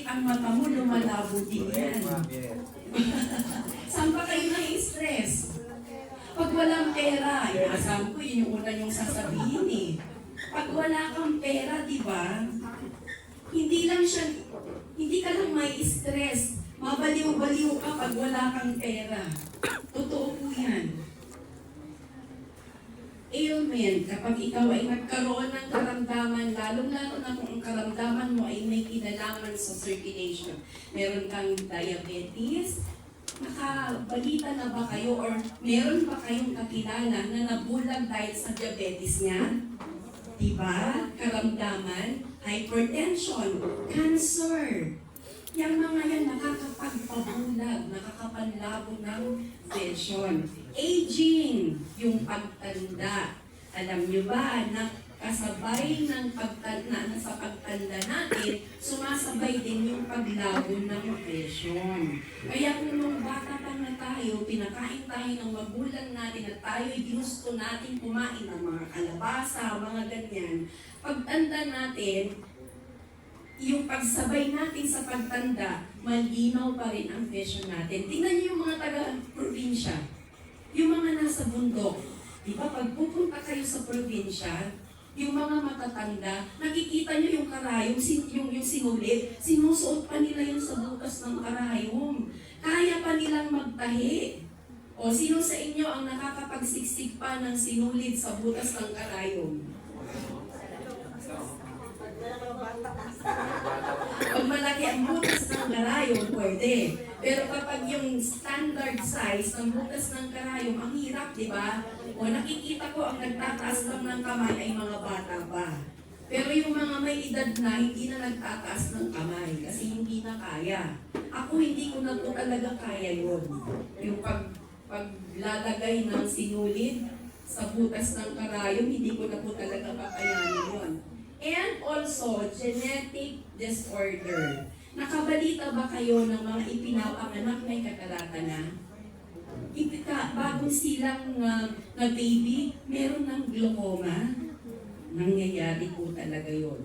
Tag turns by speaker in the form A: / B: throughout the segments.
A: ang mata mo, lumalabo din yan. Saan pa kayo na-stress? Pag walang pera, inaasam ko, yun yung una yung sasabihin eh. Pag wala kang pera, di ba? Hindi ka lang may stress. Mabaliw-baliw ka pag wala kang pera. Totoo po yan. Ailment, kapag ikaw ay nagkaroon ng karamdaman, lalong-lalo na kung ang karamdaman mo ay may kinalaman sa circulation. Meron kang diabetes, nakabalita na ba kayo or meron pa kayong kakilala na nabulag dahil sa diabetes niya? Diba? Karamdaman, hypertension, cancer. Yung mga yan nakakapagpabulag, nakakapanlabo ng vision. Aging, yung pagtanda. Alam nyo ba na kasabay ng pagtanda, sa pagtanda natin, sumasabay din yung paglabo ng vision. Kaya kung nung bata pa na tayo, pinakain tayo ng magulang natin at tayo ay ginusto natin kumain ng mga kalabasa, mga ganyan. Pagtanda natin, yung pagsabay natin sa pagtanda, malinaw pa rin ang vision natin. Tingnan niyo yung mga taga-probinsya, yung mga nasa bundok. Di ba, pag pupunta kayo sa probinsya, yung mga matatanda, nakikita niyo yung karayom, yung sinulid, sinusuot pa nila yun sa butas ng karayom. Kaya pa nilang magtahi. O sino sa inyo ang nakakapagsiksik pa ng sinulid sa butas ng karayom? Pag malaki ang butas ng karayom, pwede. Pero kapag yung standard size ng butas ng karayom, ang hirap, di ba? O nakikita ko ang nagtataas lang ng kamay ay mga bata pa. Pero yung mga may edad na, hindi na nagtataas ng kamay kasi hindi na kaya. Ako hindi ko na po talaga kaya yun. Yung paglalagay ng sinulid sa butas ng karayom, hindi ko na po talaga kakayanin yun. And also, genetic disorder. Nakabalita ba kayo ng mga ipinapanganak may katarata na? Bagong silang na baby, meron ng glaucoma. Nangyayari po talaga yun.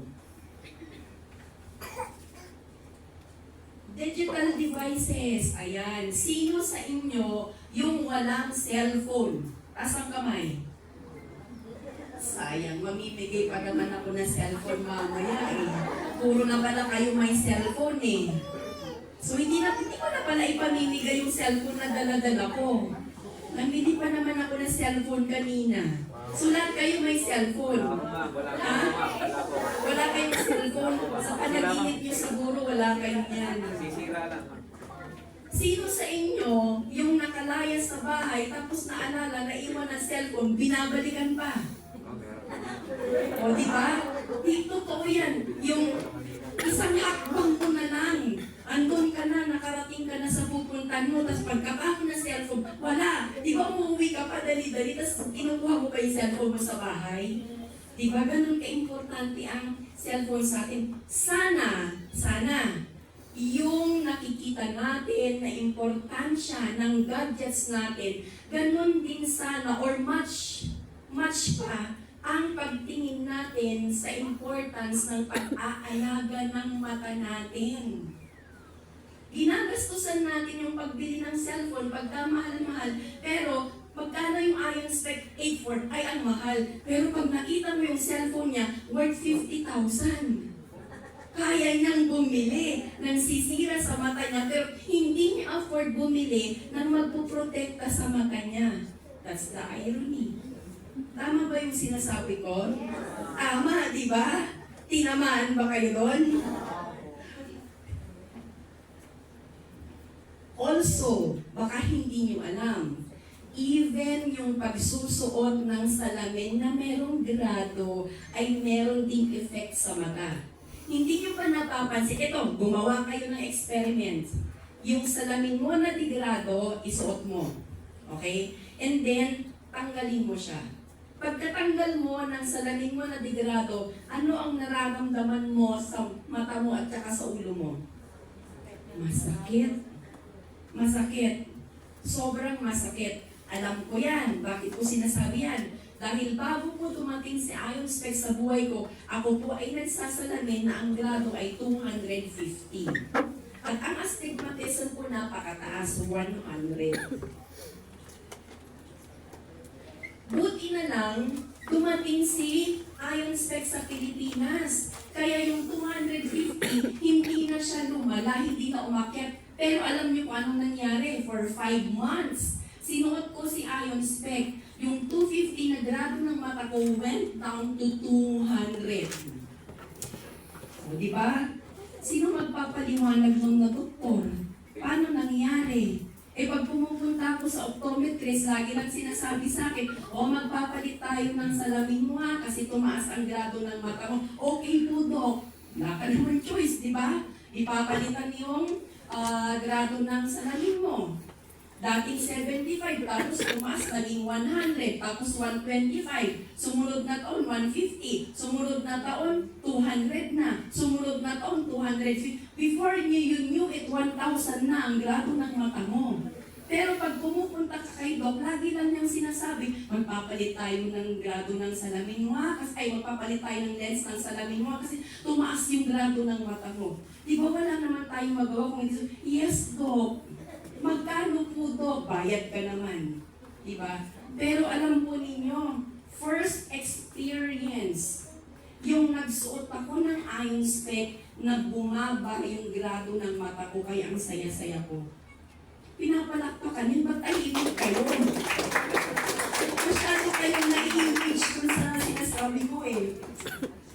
A: Digital devices. Ayan. Sino sa inyo yung walang cellphone? Taas ang kamay. Sayang, mamimigay pa naman ako ng cellphone mamaya eh. Puro na pala kayo may cellphone eh. So hindi ko na pala ipamimigay yung cellphone na dala-dala ko. Namili pa naman ako ng cellphone kanina. So lahat kayo may cellphone. Ha? Wala kayong cellphone. Sa panaginip nyo siguro wala kayong yan. Sino sa inyo yung nakalaya sa bahay tapos naalala na iwan ng cellphone, binabalikan pa? O, di ba? Di totoo yan. Yung isang hakbang mo na lang. Andun ka na, nakarating ka na sa pupuntan mo, tapos pagkapako na cellphone, wala. Di ba umuwi ka pa dali-dali, tapos kinukuha mo pa yung cellphone mo sa bahay? Di ba ganun ka-importante ang cellphone sa atin? Sana, yung nakikita natin na importansya ng gadgets natin, ganun din sana or much pa ang pagtingin natin sa importance ng pag-aalaga ng mata natin. Ginagastusan natin yung pagbili ng cellphone, pagka mahal-mahal, pero magkano yung iron spec 8 ay ang mahal. Pero pag nakita mo yung cellphone niya, worth 50,000. Kaya niyang bumili ng sisira sa mata niya, pero hindi niya afford bumili ng magpuprotekta sa mata niya. That's the irony. Tama ba yung sinasabi ko? Tama, di ba? Tinamaan ba kayo doon? Also, baka hindi niyo alam, even yung pagsusuot ng salamin na merong grado ay meron ding effect sa mata. Hindi niyo pa napapansin. Ito, gumawa kayo ng experiment. Yung salamin mo na degrado, isuot mo. Okay? And then, tanggalin mo siya. Pagkatanggal mo ng salamin mo na degrado, ano ang nararamdaman mo sa mata mo at saka sa ulo mo? Masakit. Masakit. Sobrang masakit. Alam ko yan. Bakit ko sinasabi yan? Dahil bago po dumating si Iron Spec sa buhay ko, ako po ay nagsasalamin na ang grado ay 250. napakataas, 100. Buti na lang, dumating si Ion Spec sa Pilipinas. Kaya yung 250, hindi na siya lumala, hindi na umakyat. Pero alam niyo kung anong nangyari? For 5 months, sinuot ko si Ion Spec. Yung 250 na grado ng mata ko went down to 200. O, di ba? Sino magpapaliwanag nun na doktor? Paano nangyari? Eh pag pumupunta ako sa optometrist, lagi lang sinasabi sa akin, magpapalit tayo ng salamin mo ha, kasi tumaas ang grado ng mata mo. Okay po, Dok. Wala ka naman choice, di ba? Ipapalitan yung grado ng salamin mo. Dating 75, tapos tumaas, naging 100, tapos 125. Sumunod na taon, 150. Sumunod na taon, 200 na. Sumunod na taon, 250. Before you knew it, 1,000 na ang grado ng mata mo. Pero pag pumupunta ka kay Doc, lagi lang niyang sinasabi, magpapalit tayo ng grado ng salamin mo kasi magpapalit tayo ng lens ng salamin mo kasi tumaas yung grado ng mata mo. Di ba wala naman tayong magawa kung hindi, yes, Doc. Magkano po, Doc? Bayad ka naman. Diba? Pero alam po ninyo, first experience, yung nagsuot ako ng Ion Spec na bumaba yung grado ng mata ko, kaya ang saya-saya ko. Pinapalakpakan yun, ba't tahimik kayo? Masyado kayong na-engage dun sa sinasabi ko eh.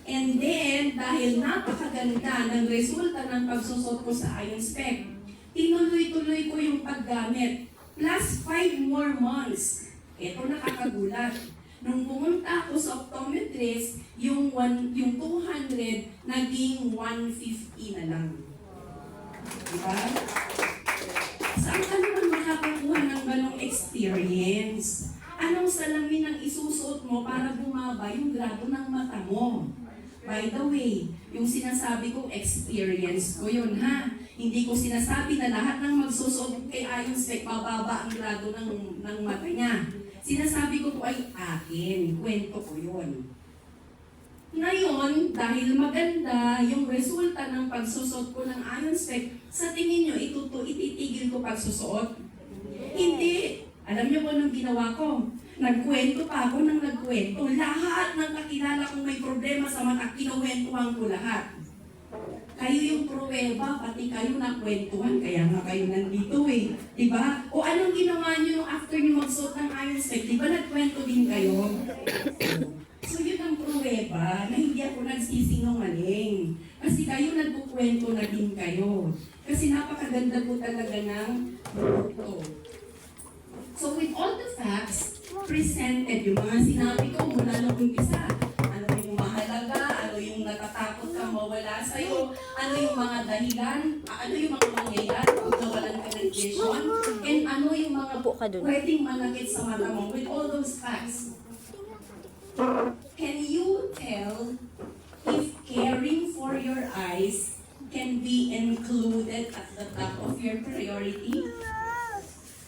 A: And then, dahil napakaganda ng resulta ng pagsusot ko sa Ion Spec, tinuloy-tuloy ko yung paggamit. Plus 5 more months. Ito nakakagulat. Nung pumunta ako sa optometrist, yung 200 naging 150 na lang. Diba? Saan ka naman makakuha ng ganong experience? Anong salamin ang isusuot mo para bumaba yung grado ng mata mo? By the way, yung sinasabi kong experience ko yun ha. Hindi ko sinasabi na lahat ng magsusuot kay Ion Spec bababa ang grado ng mata niya. Sinasabi ko po ay akin, kwento ko yun. Ngayon, dahil maganda yung resulta ng pagsusot ko ng Ion Spec, sa tingin nyo, ititigil ko pagsusuot? Hindi. Alam niyo po anong ginawa ko? Nagkwento pa ako ng nagkwento. Lahat ng kakilala kong may problema sa mata, kinuwentuhan ko lahat. Kayo yung pruweba, pati kayo nakwentuhan, kaya nga kayo nandito eh. Diba? O anong ginawa nyo nung after nyo magsuot ng Ion Spec? Diba nagkwento din kayo? So yun ang pruweba na hindi ako nagsisinungaling. Kasi kayo nagkukwento na din kayo. Kasi napakaganda po talaga ng produkto. So with all the facts presented, yung mga sinabi ko mula nung umpisa, ano yung mahalaga, ano yung natatakot ka mawala sa'yo, ano yung mga dahilan, ano yung mga mangyayari kung nawalan ka ng vision, and ano yung mga pwedeng manakit sa mata mo. With all those facts, can you tell if caring for your eyes can be included at the top of your priority?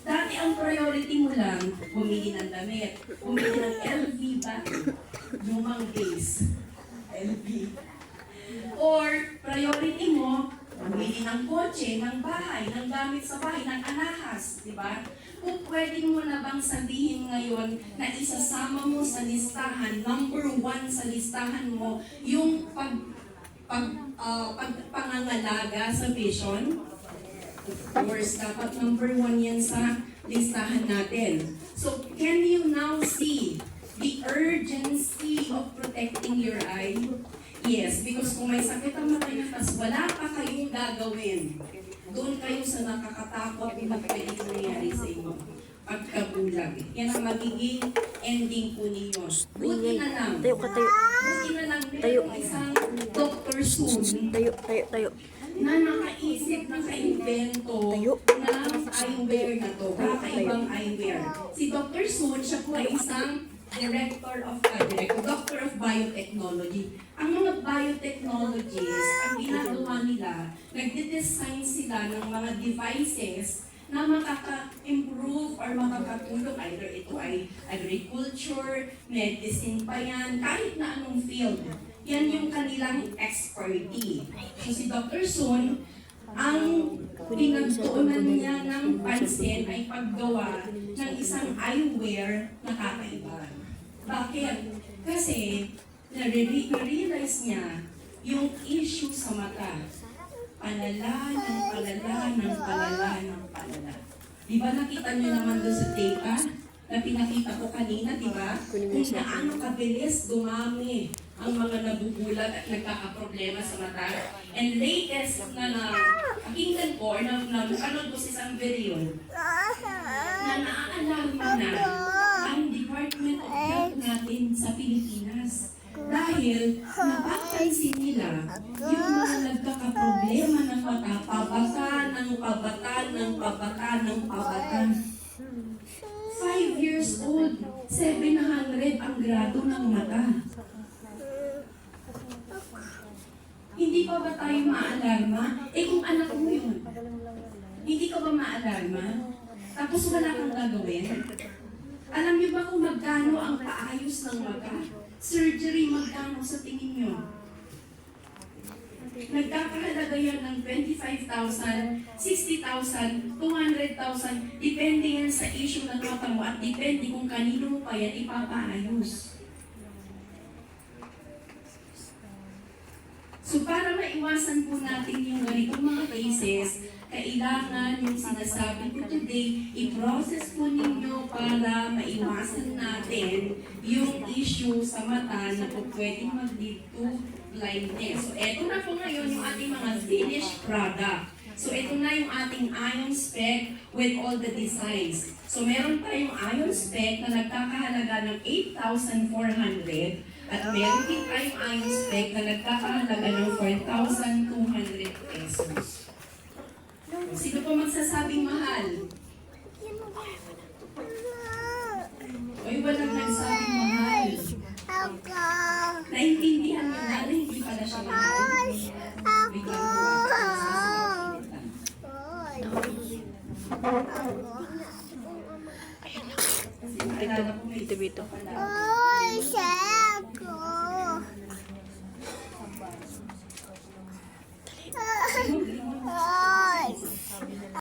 A: Dati ang priority mo lang, bumili ng damit, bumili ng LV bag, lumang base, LV. Or priority mo, bumili ng kotse, ng bahay, ng gamit sa bahay, ng alahas, di ba? Kung pwede mo na bang sabihin ngayon na isasama mo sa listahan, number 1 sa listahan mo, yung pangangalaga sa vision? Of course, dapat number 1 yan sa listahan natin. So, can you now see the urgency of protecting your eye? Yes, because kung may sakit ang mata niyo, tas wala pa kayong gagawin, doon kayo sa nakakatakot na pwedeng nangyari sa inyo. Pagkabulag. Yan ang magiging ending po ninyo. Buti na lang. Buti na lang meron isang Dr. Soon.
B: Tayo.
A: Na nakaisip, naka-invento ng eyewear na to, kakaibang eyewear. Si Dr. Soon, siya po ay isang Doctor of Biotechnology. Ang mga biotechnologists, ang ginagawa nila, nagde-design sila ng mga devices na makaka-improve or makakatulong. Either ito ay agriculture, medicine pa yan, kahit na anong field. Yan yung kanilang expertise. So si Dr. Soon, ang pinagtuunan niya ng pansin ay paggawa ng isang eyewear na kakaiba. Bakit? Kasi na-realize niya yung issue sa mata. Palala ng palala ng palala ng palala. Di ba nakita niyo naman doon sa data na pinakita ko kanina, di ba? Kung gaano kabilis dumami ang mga nabubulag at nagkakaproblema sa mata. And latest na pakinggan ko or napanood ko sa isang video na naaalarma na ang Department of Health natin sa Pilipinas. Dahil napapansin nila yung mga nagkakaproblema ng mata, pabata ng pabata ng pabata ng pabata. 5 years old, 700 ang grado ng mata. Hindi pa ba tayo maalarma? Eh kung anak mo yun, hindi ka ba maalarma? Tapos wala kang gagawin? Alam niyo ba kung magkano ang paayos ng mata? Surgery, magkano sa tingin niyo? Nagkakahalaga yan ng 25,000, 60,000, 200,000, depende yan sa issue ng mata mo at depende kung kanino mo pa yan ipapaayos. So para maiwasan po natin yung ganitong mga cases, kailangan yung sinasabi ko today, i-process po ninyo para maiwasan natin yung issue sa mata na po pwedeng mag-lead to blindness. So eto na po ngayon yung ating mga finished product. So ito na yung ating iron spec with all the designs. So meron tayong iron spec na nagkakahalaga ng 8,400 at meron din tayong iron spec na nagkakahalaga ng 4,200 pesos. Sino po magsasabing mahal? Oy, walang nagsabing mahal. Naintindihan mo na rin, hindi pala siya mahal. Bigyan mo
B: Ito, ito.